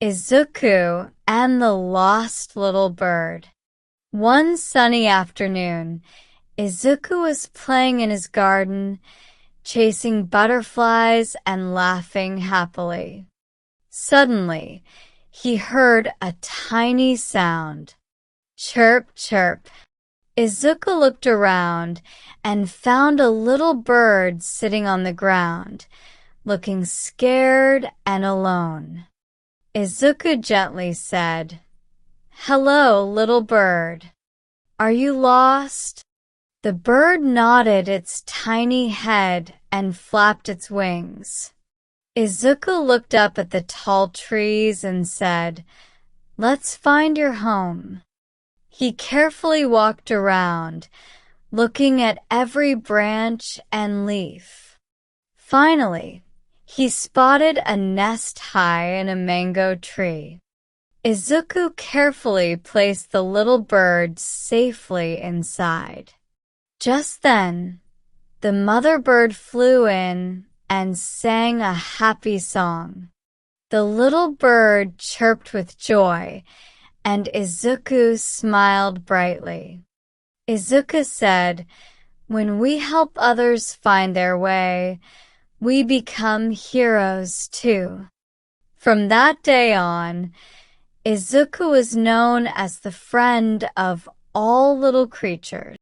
Izuku and the Lost Little Bird. One sunny afternoon, Izuku was playing in his garden, chasing butterflies and laughing happily. Suddenly, he heard a tiny sound. Chirp, chirp. Izuku looked around and found a little bird sitting on the ground, looking scared and alone. Ezuku gently said, "Hello, little bird. Are you lost?" The bird nodded its tiny head and flapped its wings. Ezuku looked up at the tall trees and said, "Let's find your home." He carefully walked around, looking at every branch and leaf. Finally, he spotted a nest high in a mango tree. Izuku carefully placed the little bird safely inside. Just then, the mother bird flew in and sang a happy song. The little bird chirped with joy, and Izuku smiled brightly. Izuku said, "When we help others find their way, we become heroes too." From that day on, Ezuku was known as the friend of all little creatures.